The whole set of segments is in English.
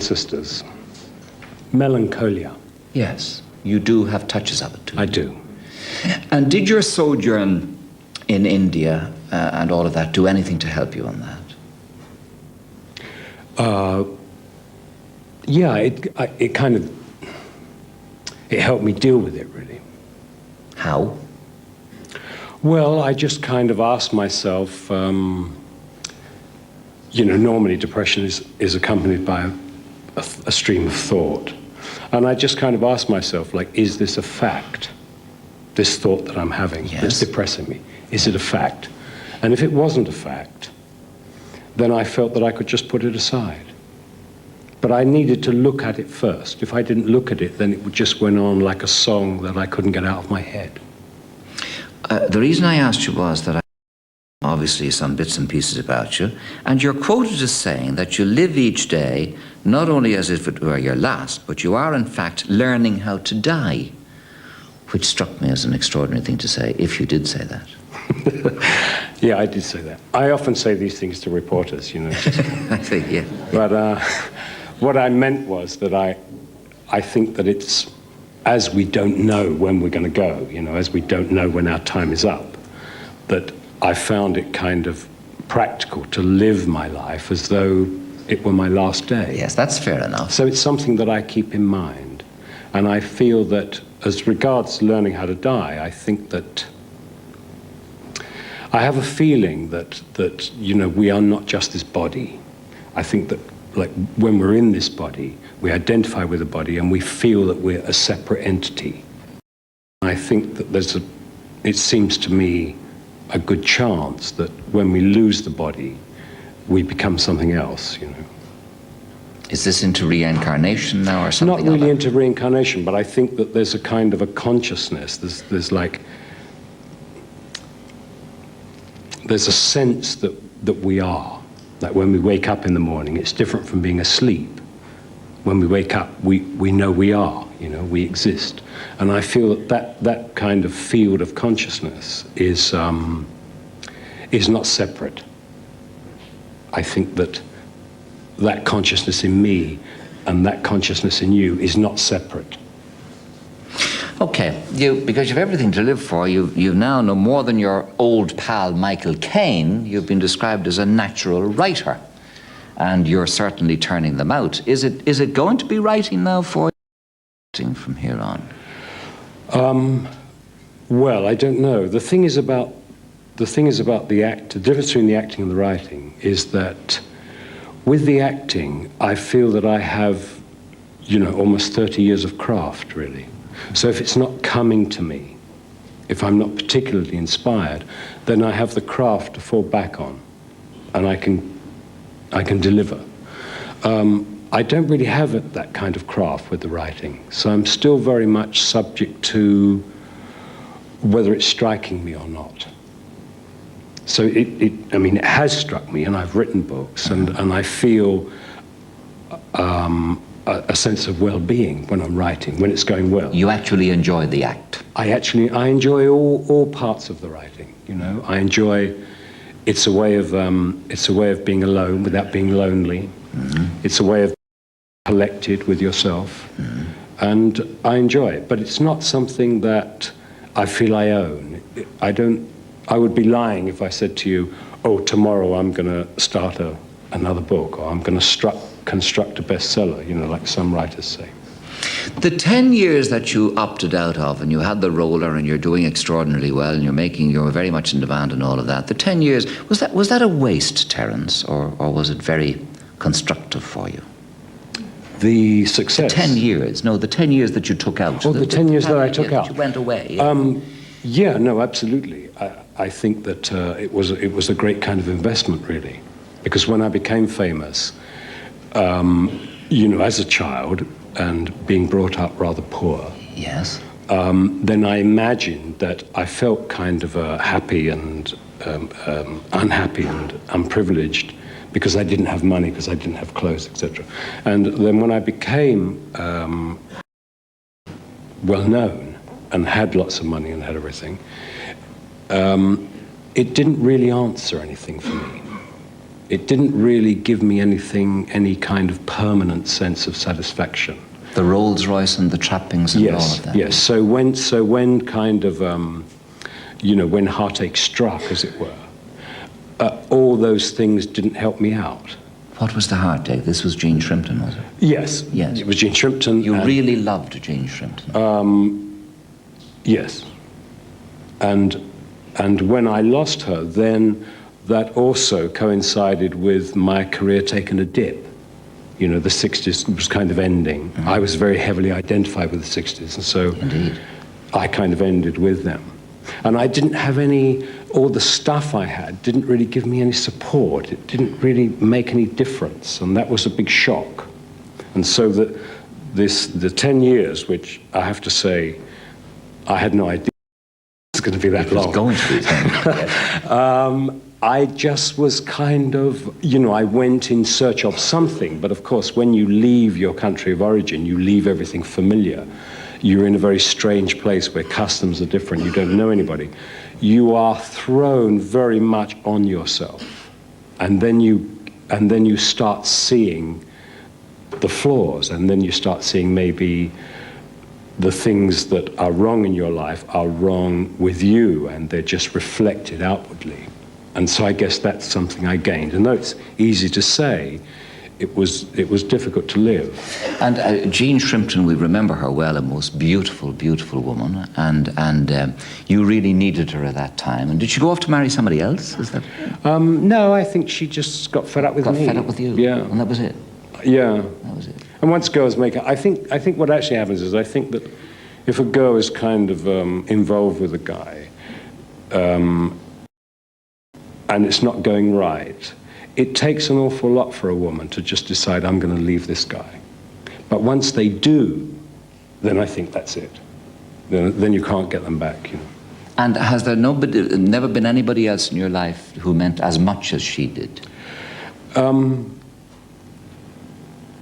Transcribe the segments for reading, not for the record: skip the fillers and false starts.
sisters. Melancholia. Yes, you do have touches of it too. I do. And did your sojourn in India and all of that do anything to help you on that? Yeah, it kind of, it helped me deal with it, really. How? Well, I just kind of asked myself, you know, normally depression is accompanied by a stream of thought. And I just kind of asked myself, like, is this a fact? This thought that I'm having that's depressing me, is it a fact? And if it wasn't a fact, then I felt that I could just put it aside. But I needed to look at it first. If I didn't look at it, then it just went on like a song that I couldn't get out of my head. The reason I asked you was that I obviously some bits and pieces about you, and you're quoted as saying that you live each day not only as if it were your last, but you are in fact learning how to die, which struck me as an extraordinary thing to say, if you did say that. Yeah, I did say that. I often say these things to reporters, you know. I think, yeah. But what I meant was that I think that it's, as we don't know when we're going to go, you know, as we don't know when our time is up, that I found it kind of practical to live my life as though it were my last day. Yes, that's fair enough. So it's something that I keep in mind. And I feel that as regards learning how to die, I think that I have a feeling that you know, we are not just this body. I think that, like, when we're in this body, we identify with the body and we feel that we're a separate entity. I think that it seems to me, a good chance that when we lose the body, we become something else, you know. Is this into reincarnation now or something? Not really into reincarnation, but I think that there's a kind of a consciousness. There's a sense that we are. Like when we wake up in the morning, it's different from being asleep. When we wake up, we know we are, you know, we exist. And I feel that kind of field of consciousness is not separate. I think that consciousness in me and that consciousness in you is not separate. Okay, because you've everything to live for, you now know more than your old pal Michael Caine. You've been described as a natural writer, and you're certainly turning them out. Is it going to be writing now for you from here on? Well, I don't know. The thing is about the difference between the acting and the writing is that with the acting, I feel that I have, you know, almost 30 years of craft, really. So if it's not coming to me, if I'm not particularly inspired, then I have the craft to fall back on, and I can deliver. I don't really have that kind of craft with the writing, so I'm still very much subject to whether it's striking me or not. So I mean, it has struck me, and I've written books, and I feel a sense of well-being when I'm writing, when it's going well. You actually enjoy the act? I enjoy all parts of the writing, you know. I enjoy, it's a way of being alone without being lonely. Mm-hmm. It's a way of collected with yourself. Mm-hmm. And I enjoy it, but it's not something that I feel I own. I would be lying if I said to you, oh, tomorrow I'm going to start another book, or I'm going to construct a bestseller, you know, like some writers say. The 10 years that you opted out of, and you had the roller, and you're doing extraordinarily well, and you're very much in demand and all of that, the 10 years, was that a waste, Terence, or was it very constructive for you? The success? The 10 years, no, the 10 years that you took out. Oh, the 10 years that I took out. That you went away. Yeah, no, absolutely. I think that it was a great kind of investment, really, because when I became famous, you know, as a child and being brought up rather poor, yes, then I imagined that I felt kind of happy and unhappy and unprivileged because I didn't have money, because I didn't have clothes, etc. And then when I became well known and had lots of money and had everything, it didn't really answer anything for me. it didn't really give me any kind of permanent sense of satisfaction. The Rolls Royce and the trappings and all of that. Yes. So when kind of, when heartache struck, as it were, all those things didn't help me out. What was the heartache? This was Jean Shrimpton, was it? Yes. Yes. It was Jean Shrimpton. You really loved Jean Shrimpton. Yes. And when I lost her, then that also coincided with my career taking a dip. The 60s was kind of ending. Mm-hmm. I was very heavily identified with the 60s, and so Indeed. I kind of ended with them. And I didn't have all the stuff I had didn't really give me any support. It didn't really make any difference, and that was a big shock. And so the 10 years, which I have to say, I had no idea it was going to be that long. It was going to be 10 years. Yes. I just was kind of, I went in search of something, but of course, when you leave your country of origin, you leave everything familiar. You're in a very strange place where customs are different, you don't know anybody. You are thrown very much on yourself. And then you start seeing the flaws, and then you start seeing maybe the things that are wrong in your life are wrong with you, and they're just reflected outwardly. And so I guess that's something I gained. And though it's easy to say, it was difficult to live. And Jean Shrimpton, we remember her well, a most beautiful, beautiful woman. And you really needed her at that time. And did she go off to marry somebody else? Is that? No, I think she just got fed up with me. Got fed up with you? Yeah. And that was it? Yeah. That was it. And once girls make it, I think what actually happens is I think that if a girl is kind of involved with a guy, and it's not going right, it takes an awful lot for a woman to just decide, I'm going to leave this guy. But once they do, then I think that's it. Then you can't get them back, And has there never been anybody else in your life who meant as much as she did?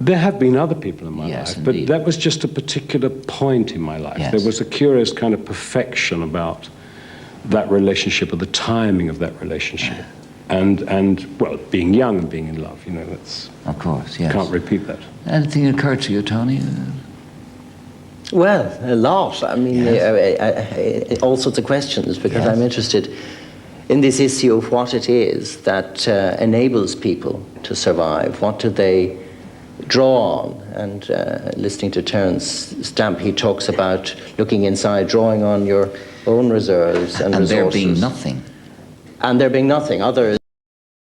There have been other people in my Yes, life, indeed. but that was just a particular point in my life. Yes. There was a curious kind of perfection about that relationship, or the timing of that relationship. And well, being young and being in love, that's... Of course, yes. Can't repeat that. Anything occurred to you, Tony? Well, a lot. I mean, Yes. all sorts of questions, because Yes. I'm interested in this issue of what it is that enables people to survive. What do they draw on? And listening to Terence Stamp, he talks about looking inside, drawing on your own reserves and resources. And there being nothing. And there being nothing. Others,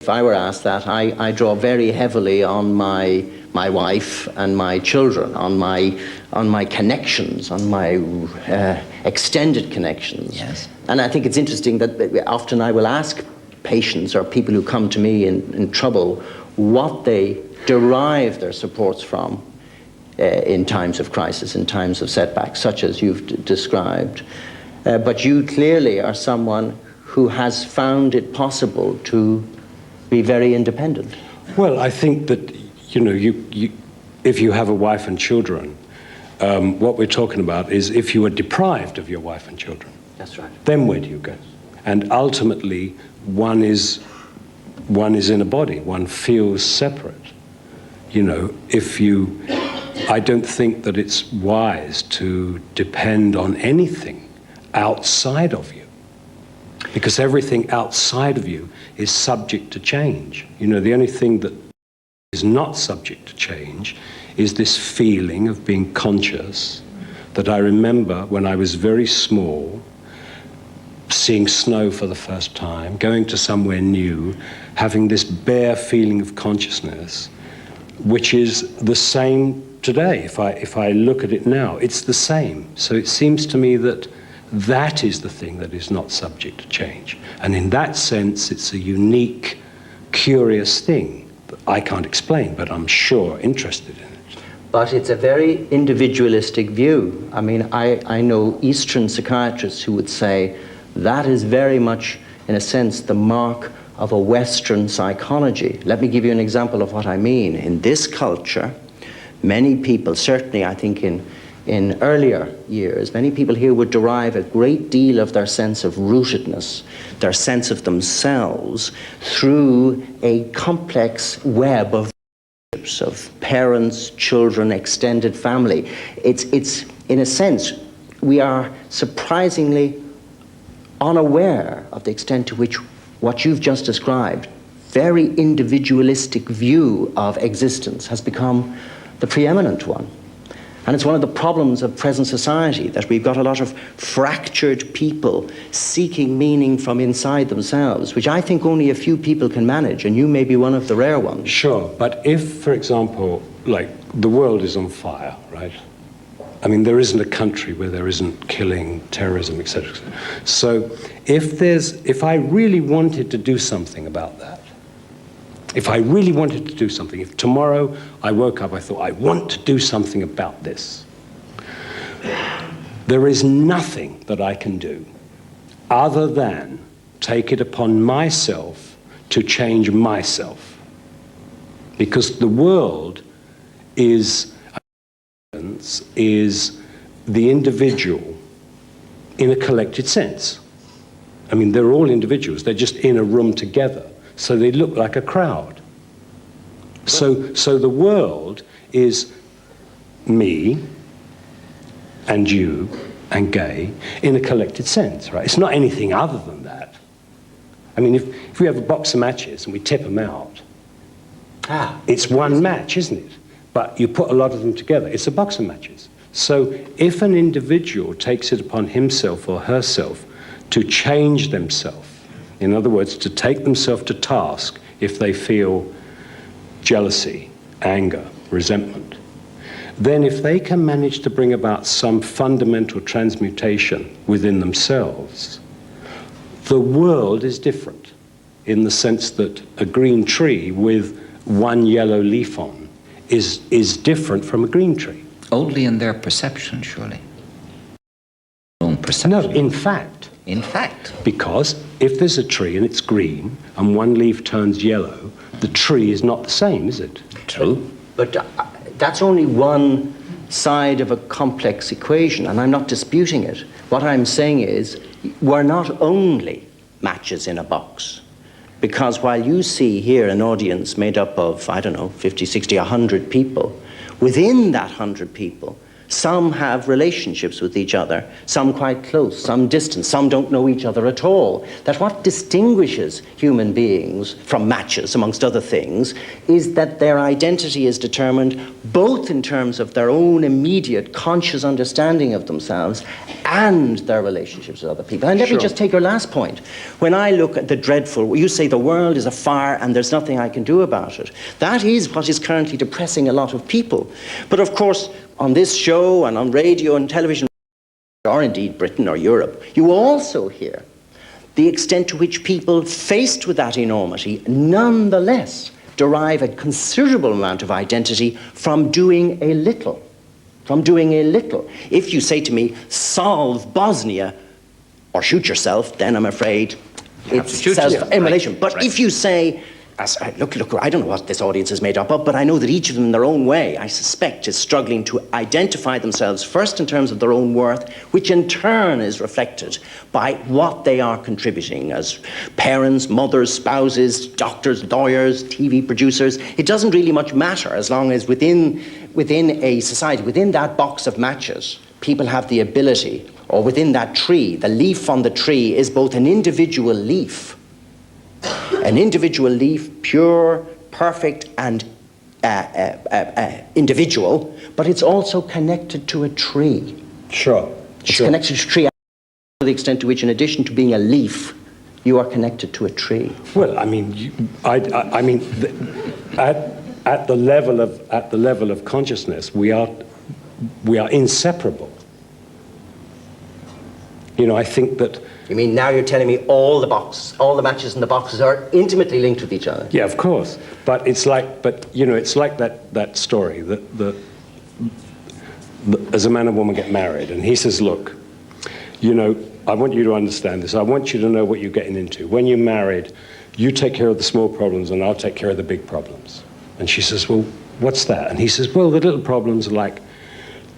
if I were asked that, I draw very heavily on my wife and my children, on my connections, on my extended connections. Yes. And I think it's interesting that often I will ask patients or people who come to me in trouble what they derive their supports from in times of crisis, in times of setbacks, such as you've described. But you clearly are someone who has found it possible to be very independent. Well, I think that, if you have a wife and children, what we're talking about is if you are deprived of your wife and children. That's right. Then where do you go? And ultimately, one is in a body. One feels separate. I don't think that it's wise to depend on anything outside of you, because everything outside of you is subject to change. The only thing that is not subject to change is this feeling of being conscious that I remember when I was very small, seeing snow for the first time, going to somewhere new, having this bare feeling of consciousness, which is the same today. If I look at it now, it's the same. So it seems to me that that is the thing that is not subject to change. And in that sense, it's a unique, curious thing that I can't explain, but I'm sure interested in it. But it's a very individualistic view. I mean, I know Eastern psychiatrists who would say that is very much, in a sense, the mark of a Western psychology. Let me give you an example of what I mean. In this culture, many people, certainly I think in in earlier years, many people here would derive a great deal of their sense of rootedness, their sense of themselves, through a complex web of relationships, of parents, children, extended family. It's in a sense, we are surprisingly unaware of the extent to which what you've just described, very individualistic view of existence, has become the preeminent one. And it's one of the problems of present society, that we've got a lot of fractured people seeking meaning from inside themselves, which I think only a few people can manage, and you may be one of the rare ones. Sure, but if, for example, like the world is on fire, right? I mean, there isn't a country where there isn't killing, terrorism, etc. So if I really wanted to do something about that, if I really wanted to do something, if tomorrow I woke up, I thought, I want to do something about this, there is nothing that I can do other than take it upon myself to change myself. Because the world is the individual in a collected sense. I mean, they're all individuals, they're just in a room together. So they look like a crowd. So the world is me and you and Gay in a collected sense, right? It's not anything other than that. I mean, if we have a box of matches and we tip them out, it's one match, isn't it? But you put a lot of them together, it's a box of matches. So if an individual takes it upon himself or herself to change themselves, in other words, to take themselves to task if they feel jealousy, anger, resentment, then if they can manage to bring about some fundamental transmutation within themselves, the world is different in the sense that a green tree with one yellow leaf on is different from a green tree. Only in their perception, surely. Own perception. No, in fact. In fact. Because if there's a tree and it's green and one leaf turns yellow, the tree is not the same, is it? True. But that's only one side of a complex equation, and I'm not disputing it. What I'm saying is, we're not only matches in a box. Because while you see here an audience made up of, I don't know, 50, 60, 100 people, within that 100 people, some have relationships with each other, some quite close, some distant, some don't know each other at all. That what distinguishes human beings from matches, amongst other things, is that their identity is determined both in terms of their own immediate conscious understanding of themselves and their relationships with other people. And let me just take your last point. When I look at the dreadful, you say the world is a fire and there's nothing I can do about it. That is what is currently depressing a lot of people. But of course, on this show and on radio and television, or indeed Britain or Europe, you also hear the extent to which people faced with that enormity nonetheless derive a considerable amount of identity from doing a little. From doing a little. If you say to me, solve Bosnia or shoot yourself, then I'm afraid it's self-immolation. Right. But if you say, look, I don't know what this audience is made up of, but I know that each of them in their own way, I suspect, is struggling to identify themselves first in terms of their own worth, which in turn is reflected by what they are contributing as parents, mothers, spouses, doctors, lawyers, TV producers. It doesn't really much matter as long as within a society, within that box of matches, people have the ability, or within that tree, the leaf on the tree is both an individual leaf, pure, perfect, and individual, but it's also connected to a tree. Sure. It's connected to a tree to the extent to which, in addition to being a leaf, you are connected to a tree. Well, I mean, at the level of consciousness, we are inseparable. You know, I think that. You mean now you're telling me all the matches in the boxes are intimately linked with each other? Yeah, of course. But it's like, it's like that story that as a man and woman get married, and he says, look, you know, I want you to understand this. I want you to know what you're getting into. When you're married, you take care of the small problems and I'll take care of the big problems. And she says, well, what's that? And he says, well, the little problems are like,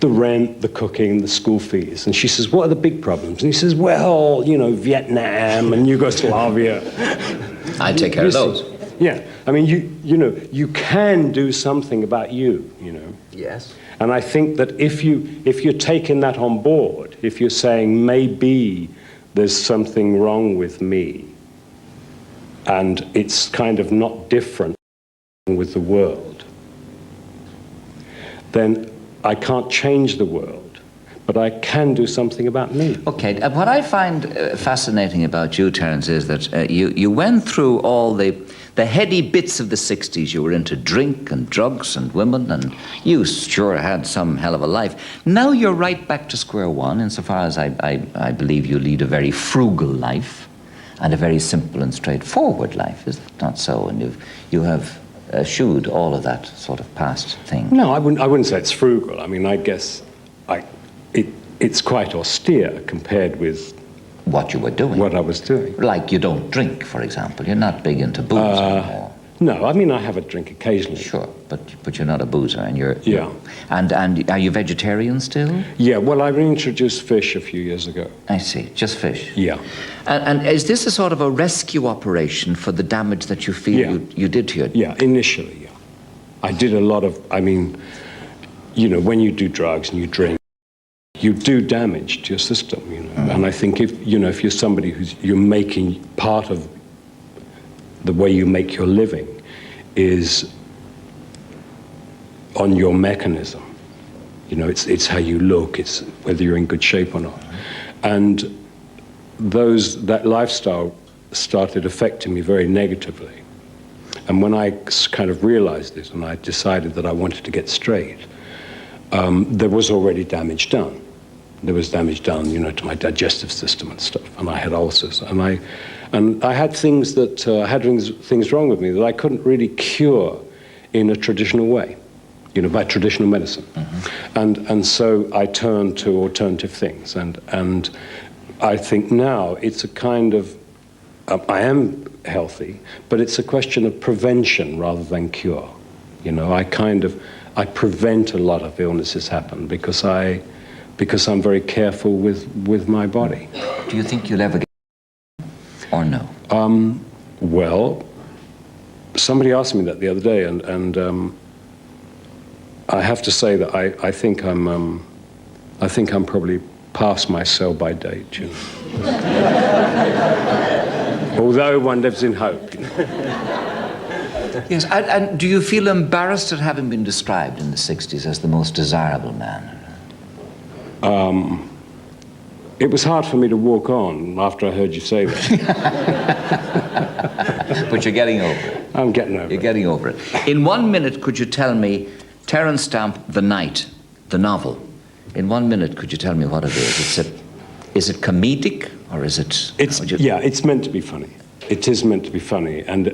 the rent, the cooking, the school fees. And she says, what are the big problems? And he says, well, you know, Vietnam and Yugoslavia. I take care of those. Yeah, I mean, you know, you can do something about you, you know. Yes. And I think that if you're taking that on board, if you're saying maybe there's something wrong with me, and it's kind of not different with the world, then I can't change the world, but I can do something about me. Okay, what I find fascinating about you, Terence, is that you went through all the heady bits of the 60s. You were into drink and drugs and women, and you sure had some hell of a life. Now you're right back to square one, insofar as I believe you lead a very frugal life and a very simple and straightforward life. Is that not so? And you have eschewed all of that sort of past thing. No, I wouldn't say it's frugal. I mean, I guess it's quite austere compared with what you were doing. What I was doing. Like you don't drink, for example. You're not big into booze anymore. No, I mean, I have a drink occasionally. Sure, but you're not a boozer, and you're... Yeah. And are you vegetarian still? Yeah, well, I reintroduced fish a few years ago. I see, just fish. Yeah. And is this a sort of a rescue operation for the damage that you feel you did to your... Yeah, initially, yeah. I did a lot of, I mean, you know, when you do drugs and you drink, you do damage to your system, you know. And I think if you're somebody you're making part of the way you make your living is on your mechanism. You know, it's how you look, it's whether you're in good shape or not. And that lifestyle started affecting me very negatively. And when I kind of realized this and I decided that I wanted to get straight, there was already damage done. There was damage done, you know, to my digestive system and stuff, and I had ulcers, and I had things that had things wrong with me that I couldn't really cure in a traditional way, you know, by traditional medicine. Mm-hmm. And so I turned to alternative things, and I think now it's a kind of I am healthy, but it's a question of prevention rather than cure. You know, I prevent a lot of illnesses happen because I'm very careful with my body. Do you think you'll ever get or no? Well, somebody asked me that the other day, and I have to say that I think I'm probably past my sell-by date. You know? Although one lives in hope. You know? Yes, and do you feel embarrassed at having been described in the 60s as the most desirable man? It was hard for me to walk on after I heard you say that. But you're getting over it. I'm getting over it. You're getting over it. In 1 minute, could you tell me Terence Stamp, The Night, the novel? In 1 minute, could you tell me what it is? Is it comedic or is it... Yeah, it's meant to be funny. It is meant to be funny, and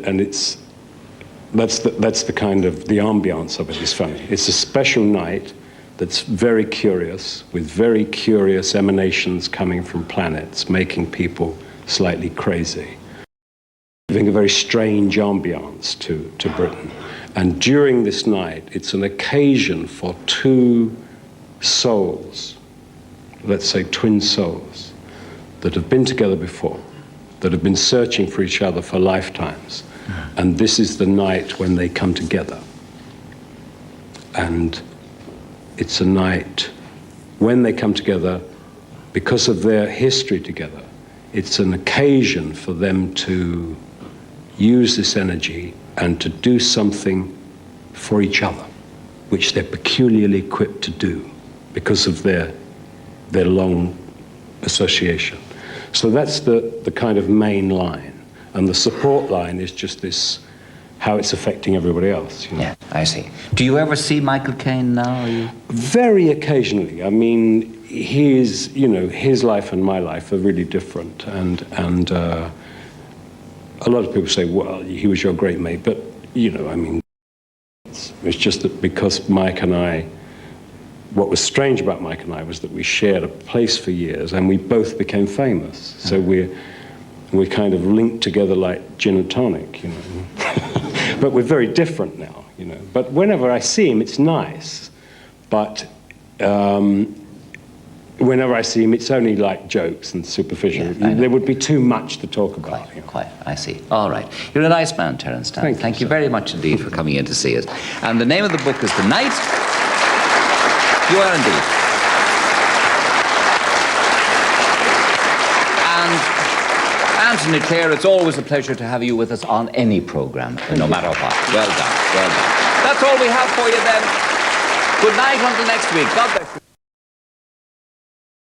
that's the kind of, the ambiance of it is funny. It's a special night that's very curious, with very curious emanations coming from planets, making people slightly crazy. Giving a very strange ambiance to Britain. And during this night, it's an occasion for two souls, let's say twin souls, that have been together before, that have been searching for each other for lifetimes. And this is the night when they come together. And it's a night when they come together, because of their history together, it's an occasion for them to use this energy and to do something for each other, which they're peculiarly equipped to do because of their long association. So that's the kind of main line. And the support line is just this, how it's affecting everybody else. You know? Yeah, I see. Do you ever see Michael Caine now? Very occasionally. I mean, his life and my life are really different. And a lot of people say, well, he was your great mate. But, you know, I mean, it's just that because Mike and I, what was strange about Mike and I was that we shared a place for years and we both became famous. So we're kind of linked together like gin and tonic, you know. But we're very different now, you know. But whenever I see him, it's nice. But whenever I see him, it's only like jokes and superficial. Yeah, there would be too much to talk about. Quite, I see. All right. You're a nice man, Terence Stamp. Thank you very much indeed for coming in to see us. And the name of the book is The Night. You are indeed. And Anthony Clare, it's always a pleasure to have you with us on any programme, no matter what. Well done, well done. That's all we have for you then. Good night until next week. God bless you.